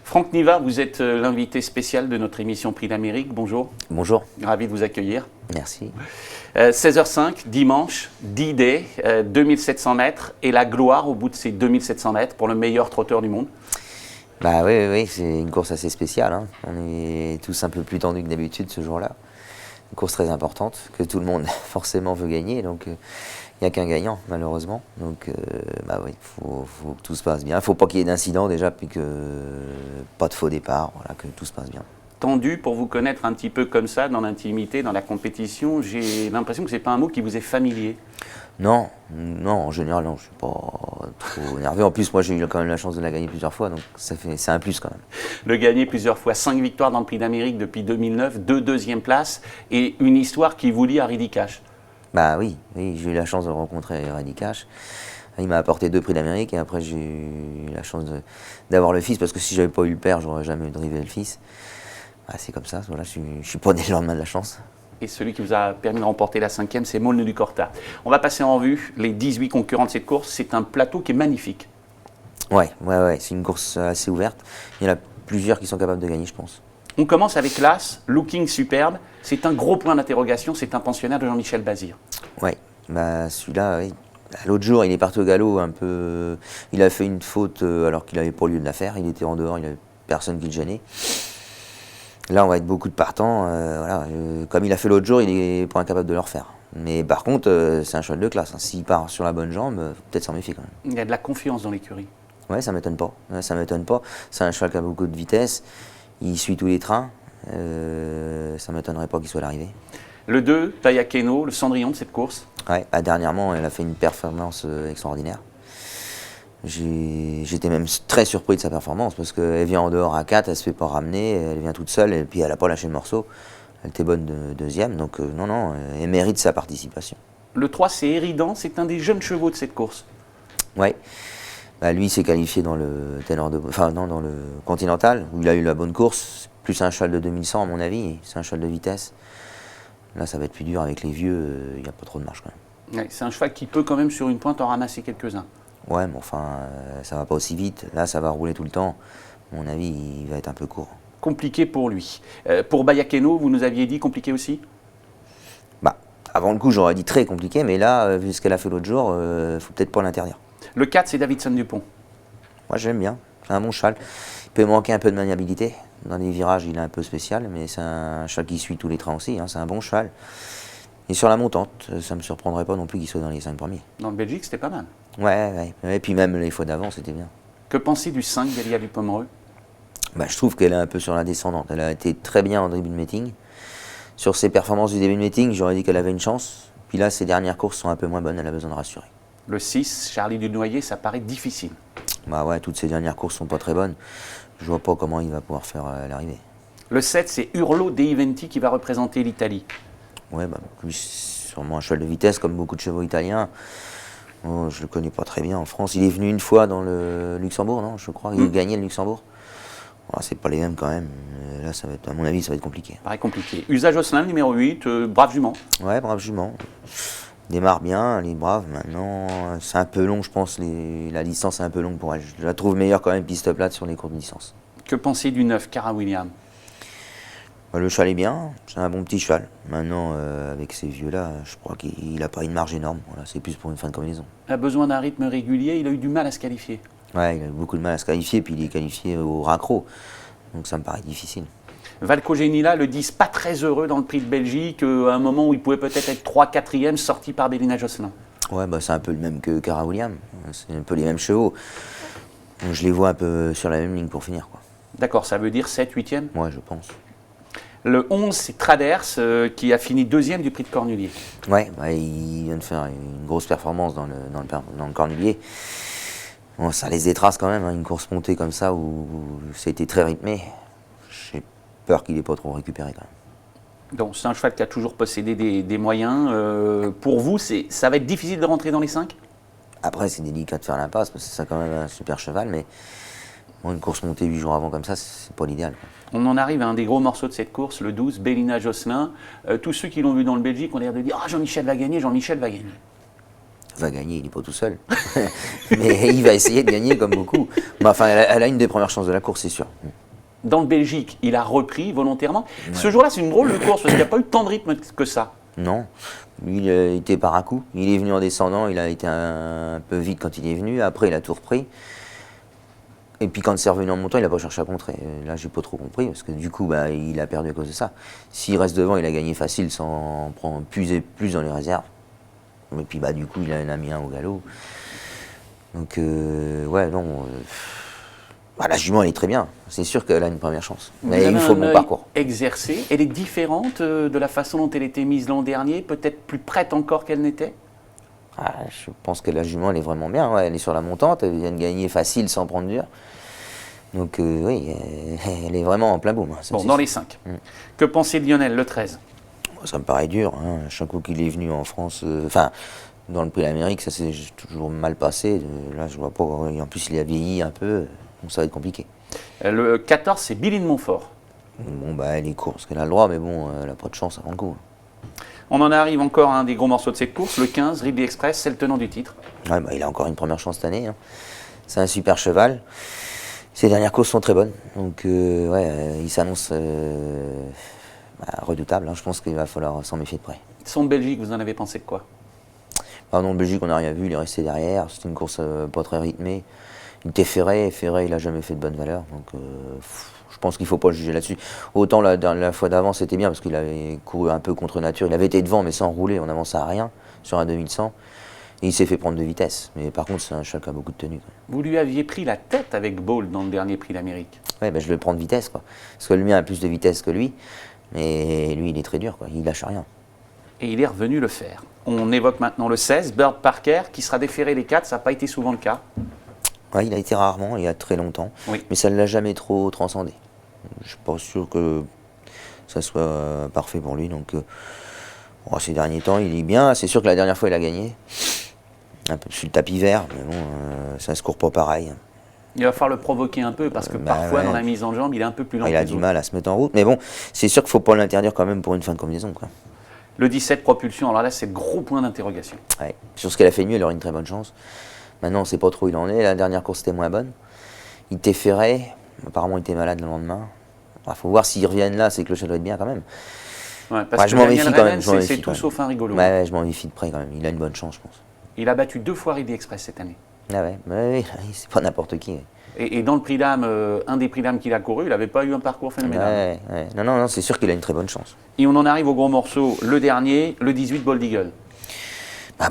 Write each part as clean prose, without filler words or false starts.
Franck Niva, vous êtes l'invité spécial de notre émission Prix d'Amérique. Bonjour. Bonjour. Ravi de vous accueillir. Merci. 16h05, dimanche, D-Day, 2700 mètres et la gloire au bout de ces 2700 mètres pour le meilleur trotteur du monde. Bah oui, c'est une course assez spéciale, hein. On est tous un peu plus tendus que d'habitude ce jour-là. Une course très importante que tout le monde forcément veut gagner, donc il n'y a qu'un gagnant malheureusement. Donc bah oui, faut que tout se passe bien. Il ne faut pas qu'il y ait d'incident déjà, puis que pas de faux départ, voilà, que tout se passe bien. Tendu, pour vous connaître un petit peu comme ça, dans l'intimité, dans la compétition, j'ai l'impression que ce n'est pas un mot qui vous est familier. Non, en général, non, je ne suis pas trop énervé. En plus, moi, j'ai eu quand même la chance de la gagner plusieurs fois, donc c'est un plus quand même. Le gagner plusieurs fois, 5 victoires dans le Prix d'Amérique depuis 2009, 2 deuxièmes places et une histoire qui vous lie à Reddy Cash. Bah oui, j'ai eu la chance de rencontrer Reddy Cash. Il m'a apporté 2 Prix d'Amérique et après j'ai eu la chance d'avoir le fils, parce que si j'avais pas eu le père, j'aurais jamais drivé le fils. Bah, c'est comme ça, voilà, je suis pas né le lendemain de la chance. Et celui qui vous a permis de remporter la 5e, c'est Molne du Corta. On va passer en revue les 18 concurrents de cette course. C'est un plateau qui est magnifique. Ouais, c'est une course assez ouverte. Il y en a plusieurs qui sont capables de gagner, je pense. On commence avec l'As, Looking Superbe. C'est un gros point d'interrogation, c'est un pensionnaire de Jean-Michel Bazir. Ouais, bah celui-là, oui. L'autre jour, il est parti au galop un peu. Il a fait une faute alors qu'il n'avait pas lieu de la faire. Il était en dehors, il n'y avait personne qui le gênait. Là, on va être beaucoup de partants. Comme il a fait l'autre jour, il est pas incapable de le refaire. Mais par contre, c'est un cheval de classe, hein. S'il part sur la bonne jambe, faut peut-être s'en méfier quand même. Il y a de la confiance dans l'écurie. Ouais, ça m'étonne pas. C'est un cheval qui a beaucoup de vitesse. Il suit tous les trains. Ça m'étonnerait pas qu'il soit à l'arrivée. Le 2, Tayakeno, le cendrillon de cette course. Ouais, dernièrement, elle a fait une performance extraordinaire. J'étais même très surpris de sa performance, parce qu'elle vient en dehors à 4, elle se fait pas ramener, elle vient toute seule et puis elle n'a pas lâché le morceau. Elle était bonne deuxième, donc non, elle mérite sa participation. Le 3, c'est Eridan, c'est un des jeunes chevaux de cette course. Ouais, bah, lui s'est qualifié dans le dans le Continental, où il a eu la bonne course, plus un cheval de 2100 à mon avis, c'est un cheval de vitesse. Là ça va être plus dur avec les vieux, il n'y a pas trop de marge quand même. Ouais, c'est un cheval qui peut quand même sur une pointe en ramasser quelques-uns. Ouais, mais enfin, ça va pas aussi vite. Là, ça va rouler tout le temps. À mon avis, il va être un peu court. Compliqué pour lui. Pour Bayakeno, vous nous aviez dit compliqué aussi? Bah, avant le coup, j'aurais dit très compliqué, mais là, vu ce qu'elle a fait l'autre jour, faut peut-être pas l'interdire. Le 4, c'est Davidson Dupont. Moi, j'aime bien. C'est un bon cheval. Il peut manquer un peu de maniabilité. Dans les virages, il est un peu spécial, mais c'est un cheval qui suit tous les trains aussi, hein. C'est un bon cheval. Et sur la montante, ça me surprendrait pas non plus qu'il soit dans les 5 premiers. Dans le Belgique, c'était pas mal. Ouais. Et puis même les fois d'avant, c'était bien. Que pensez du 5 d'Elia Dupomereux? Bah, je trouve qu'elle est un peu sur la descendante. Elle a été très bien en début de meeting. Sur ses performances du début de meeting, j'aurais dit qu'elle avait une chance. Puis là, ses dernières courses sont un peu moins bonnes, elle a besoin de rassurer. Le 6, Charlie Dunoyer, ça paraît difficile. Bah ouais, toutes ses dernières courses sont pas très bonnes. Je vois pas comment il va pouvoir faire l'arrivée. Le 7, c'est Urlo De Iventi qui va représenter l'Italie. Ouais, bah, plus sûrement un cheval de vitesse, comme beaucoup de chevaux italiens. Oh, je le connais pas très bien en France. Il est venu une fois dans le Luxembourg, non? Je crois. Il a gagné le Luxembourg. Oh, c'est pas les mêmes quand même. Là, ça va être, à mon avis, ça va être compliqué. Paraît compliqué. Usage Jocelyn, numéro 8, brave jument. Ouais, brave jument. Démarre bien, elle est brave. Maintenant, c'est un peu long, je pense. La distance est un peu longue pour elle. Je la trouve meilleure quand même piste plate sur les courtes distances. Que pensez du 9, Cara William? Le cheval est bien, c'est un bon petit cheval. Maintenant, avec ces vieux-là, je crois qu'il n'a pas une marge énorme. Voilà, c'est plus pour une fin de combinaison. Il a besoin d'un rythme régulier, il a eu du mal à se qualifier. Ouais, il a eu beaucoup de mal à se qualifier, puis il est qualifié au raccro. Donc ça me paraît difficile. Valco Genila, le 10, pas très heureux dans le Prix de Belgique, à un moment où il pouvait peut-être être 3-4e, sorti par Bélina Jocelyn. Ouais, bah, c'est un peu le même que Cara William. C'est un peu les mêmes chevaux. Donc, je les vois un peu sur la même ligne pour finir, quoi. D'accord, ça veut dire 7-8e? Ouais, je pense. Le 11, c'est Traders, qui a fini 2e du Prix de Cornulier. Ouais, bah, il vient de faire une grosse performance dans le Cornulier. Bon, ça laisse des traces quand même, hein, une course montée comme ça où ça a été très rythmé. J'ai peur qu'il n'ait pas trop récupéré quand même. Donc c'est un cheval qui a toujours possédé des moyens. Pour vous, ça va être difficile de rentrer dans les 5? Après, c'est délicat de faire l'impasse parce que c'est quand même un super cheval, mais bon, une course montée 8 jours avant comme ça, c'est pas l'idéal. On en arrive à un des gros morceaux de cette course, le 12, Bélina Jocelyn. Tous ceux qui l'ont vu dans le Belgique ont l'air de dire « Ah, Jean-Michel va gagner, Jean-Michel va gagner ». va gagner, il n'est pas tout seul. Mais il va essayer de gagner comme beaucoup. Mais enfin, elle a une des premières chances de la course, c'est sûr. Dans le Belgique, il a repris volontairement. Ouais. Ce jour-là, c'est une drôle de course parce qu'il n'y a pas eu tant de rythme que ça. Non, lui, il était par à coup. Il est venu en descendant, il a été un peu vite quand il est venu. Après, il a tout repris. Et puis quand c'est revenu en montant, il n'a pas cherché à contrer. Là, j'ai pas trop compris, parce que du coup, il a perdu à cause de ça. S'il reste devant, il a gagné facile sans prendre plus dans les réserves. Et puis du coup, il en a mis un au galop. Donc, la jument, elle est très bien. C'est sûr qu'elle a une première chance. Mais il faut le bon parcours. Exercée. Elle est différente de la façon dont elle était mise l'an dernier, peut-être plus prête encore qu'elle n'était. Je pense que la jument, elle est vraiment bien. Ouais, elle est sur la montante, elle vient de gagner facile sans prendre dur. Donc oui, elle est vraiment en plein boom. Bon, dans les 5. Que pensait Lionel, le 13 ? Ça me paraît dur. Chaque coup qu'il est venu en France, dans le Prix d'Amérique, ça s'est toujours mal passé. Là, je vois pas. En plus, il a vieilli un peu, donc ça va être compliqué. Le 14, c'est Billy de Montfort. Bon, elle est course, qu'elle a le droit, mais bon, elle n'a pas de chance avant le coup. On en arrive encore à un des gros morceaux de cette course, le 15, Ridley Express, c'est le tenant du titre. Ouais, il a encore une première chance cette année. C'est un super cheval. Ses dernières courses sont très bonnes. Donc, il s'annonce redoutable. Je pense qu'il va falloir s'en méfier de près. Son Belgique, vous en avez pensé de quoi ? Non, Belgique, on n'a rien vu. Il est resté derrière. C'était une course pas très rythmée. Il était ferré. Ferré, il n'a jamais fait de bonne valeur. Donc, je pense qu'il ne faut pas le juger là-dessus. Autant la fois d'avant, c'était bien parce qu'il avait couru un peu contre nature. Il avait été devant, mais sans rouler. On n'avançait à rien sur un 2100. Et il s'est fait prendre de vitesse. Mais par contre, c'est un cheval qui a beaucoup de tenue. Vous lui aviez pris la tête avec Ball dans le dernier Prix d'Amérique. Oui, je le prends de vitesse. Parce que le mien a plus de vitesse que lui. Mais lui, il est très dur. Il lâche rien. Et il est revenu le faire. On évoque maintenant le 16, Bird Parker, qui sera déféré les 4. Ça n'a pas été souvent le cas. Oui, il a été rarement, il y a très longtemps. Oui. Mais ça ne l'a jamais trop transcendé. Je ne suis pas sûr que ça soit parfait pour lui. Donc, ces derniers temps, il est bien. C'est sûr que la dernière fois, il a gagné. Un peu sur le tapis vert, mais bon, ça ne se court pas pareil. Il va falloir le provoquer un peu, parce que parfois, dans la mise en jambe, il est un peu plus lent. Il a du mal à se mettre en route. Mais bon, c'est sûr qu'il ne faut pas l'interdire quand même pour une fin de combinaison. Le 17, Propulsion, alors là, c'est le gros point d'interrogation. Ouais. Sur ce qu'elle a fait de mieux, elle aurait une très bonne chance. Maintenant, on ne sait pas trop où il en est. La dernière course était moins bonne. Il était ferré. Apparemment, il était malade le lendemain. Il faut voir s'ils reviennent là, c'est que le cheval doit être bien quand même. Ouais, parce que je m'en méfie quand même. C'est tout sauf un rigolo. Ouais, je m'en méfie de près quand même. Il a une bonne chance, je pense. Il a battu 2 fois Ridley Express cette année. Ah oui, c'est pas n'importe qui. Ouais. Et dans le Prix d'Âme, un des Prix d'Âme qu'il a couru, il n'avait pas eu un parcours phénoménal. Ouais. Non, c'est sûr qu'il a une très bonne chance. Et on en arrive au gros morceau, le dernier, le 18, Bold Eagle.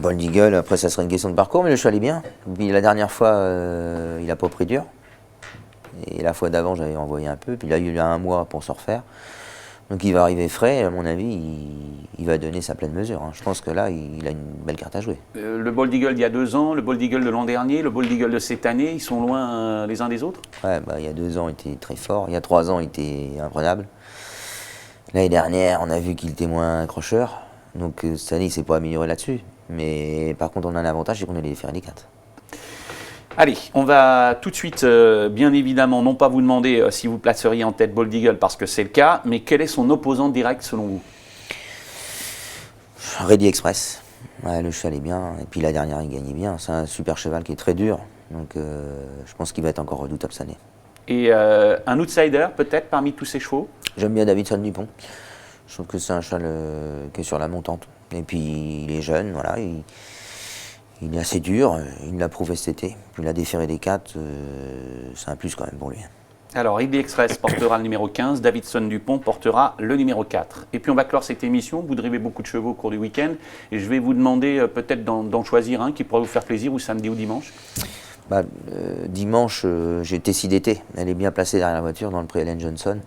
Bold Eagle, après ça serait une question de parcours, mais le cheval est bien. Puis la dernière fois, il n'a pas pris dur. Et la fois d'avant, j'avais envoyé un peu. Puis là, il y a un mois pour se refaire. Donc il va arriver frais, à mon avis, il va donner sa pleine mesure. Je pense que là, il a une belle carte à jouer. Le Bold Eagle d'il y a 2 ans, le Bold Eagle de l'an dernier, le Bold Eagle de cette année, ils sont loin les uns des autres ? Ouais, il y a 2 ans, il était très fort. Il y a 3 ans, il était imprenable. L'année dernière, on a vu qu'il était moins accrocheur. Donc cette année, il ne s'est pas amélioré là-dessus. Mais par contre, on a un avantage, c'est qu'on allait faire les 4. Allez, on va tout de suite, bien évidemment, non pas vous demander si vous placeriez en tête Bold Eagle, parce que c'est le cas, mais quel est son opposant direct selon vous ? Ready Express. Ouais, le cheval est bien. Et puis la dernière, il gagnait bien. C'est un super cheval qui est très dur. Donc je pense qu'il va être encore redoutable cette année. Et un outsider, peut-être, parmi tous ces chevaux ? J'aime bien Davidson Dupont. Je trouve que c'est un cheval qui est sur la montante. Et puis il est jeune, voilà. Il est assez dur, il l'a prouvé cet été. Puis il a déféré des 4, c'est un plus quand même pour lui. Alors, Ridley Express portera le numéro 15, Davidson Dupont portera le numéro 4. Et puis on va clore cette émission, vous drivez beaucoup de chevaux au cours du week-end, et je vais vous demander peut-être d'en choisir un qui pourrait vous faire plaisir, ou samedi ou dimanche. Dimanche, j'ai Tessie d'été, elle est bien placée derrière la voiture dans le prix Ellen Johnson.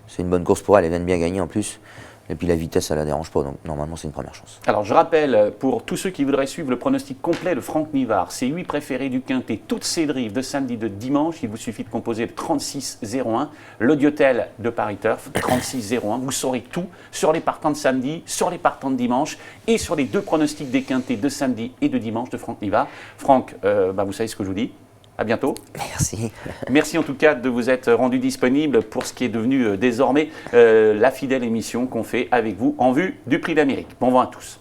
C'est une bonne course pour elle, elle vient de bien gagner en plus. Et puis la vitesse, ça ne la dérange pas, donc normalement c'est une première chance. Alors je rappelle, pour tous ceux qui voudraient suivre le pronostic complet de Franck Nivard, ses 8 préférés du Quintet, toutes ses drives de samedi, de dimanche, il vous suffit de composer le 3601, l'Audiotel de Paris Turf, 3601. Vous saurez tout sur les partants de samedi, sur les partants de dimanche et sur les 2 pronostics des Quintets de samedi et de dimanche de Franck Nivard. Franck, vous savez ce que je vous dis. À bientôt. Merci. Merci en tout cas de vous être rendu disponible pour ce qui est devenu désormais la fidèle émission qu'on fait avec vous en vue du Prix d'Amérique. Bon vent à tous.